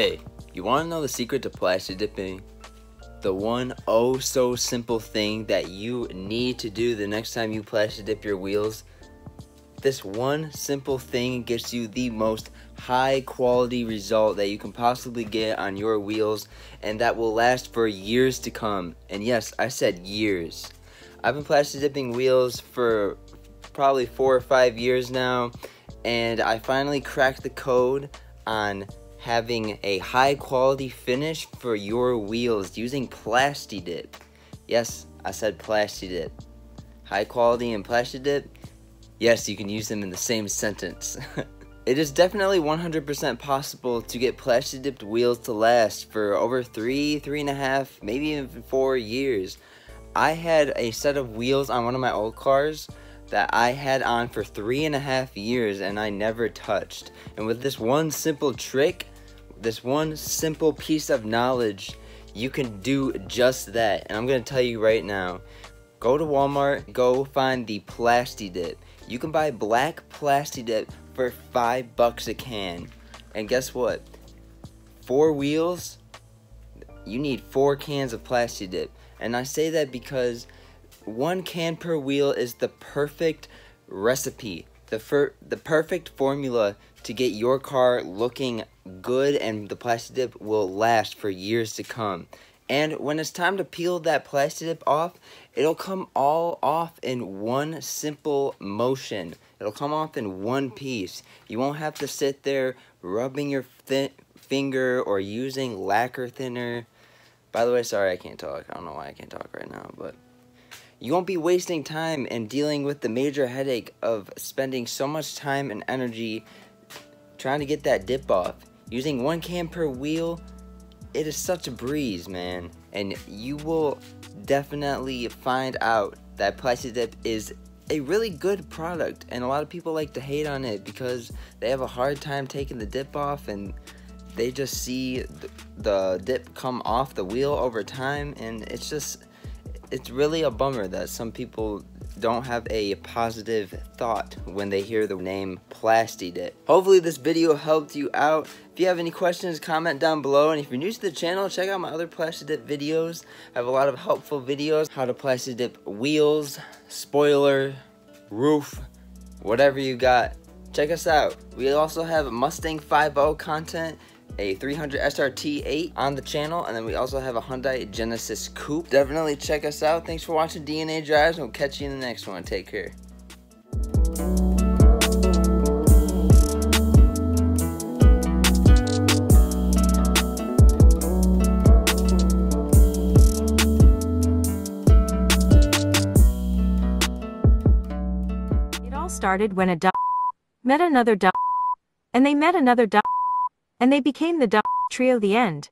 Hey, you want to know the secret to plasti dipping? The one oh so simple thing that you need to do the next time you plasti dip your wheels? This one simple thing gets you the most high quality result that you can possibly get on your wheels, and that will last for years to come. And yes, I said years. I've been plasti dipping wheels for probably 4 or 5 years now, and I finally cracked the code on having a high quality finish for your wheels using plasti dip. Yes, I said plasti dip. High quality and plasti dip? Yes, you can use them in the same sentence. It is definitely 100% possible to get plasti dipped wheels to last for over 3.5, maybe even 4 years. I had a set of wheels on one of my old cars that I had on for 3.5 years and I never touched. And with this one simple trick, this one simple piece of knowledge, you can do just that. And I'm going to tell you right now, go to Walmart, go find the plasti dip. You can buy black plasti dip for $5 a can. And guess what? 4 wheels, you need 4 cans of plasti dip. And I say that because 1 can per wheel is the perfect recipe, the perfect formula to get your car looking good, and the plasti dip will last for years to come. And when it's time to peel that plasti dip off, it'll come all off in one simple motion. It'll come off in one piece. You won't have to sit there rubbing your finger or using lacquer thinner. By the way, sorry I can't talk. I don't know why I can't talk right now, but you won't be wasting time and dealing with the major headache of spending so much time and energy trying to get that dip off. Using 1 can per wheel, it is such a breeze, man. And you will definitely find out that plasti dip is a really good product. And a lot of people like to hate on it because they have a hard time taking the dip off, and they just see the dip come off the wheel over time, and it's really a bummer that some people don't have a positive thought when they hear the name plasti dip. Hopefully this video helped you out. If you have any questions, comment down below, and if you're new to the channel, check out my other plasti dip videos. I have a lot of helpful videos, how to plasti dip wheels, spoiler, roof, whatever you got. Check us out. We also have Mustang 5.0 content, a 300 SRT 8 on the channel, and then we also have a Hyundai Genesis Coupe. Definitely check us out. Thanks for watching DNA Drives, and we'll catch you in the next one. Take care. It all started when a dumb met another dumb, and they met another dumb, and they became the dumb trio. The end.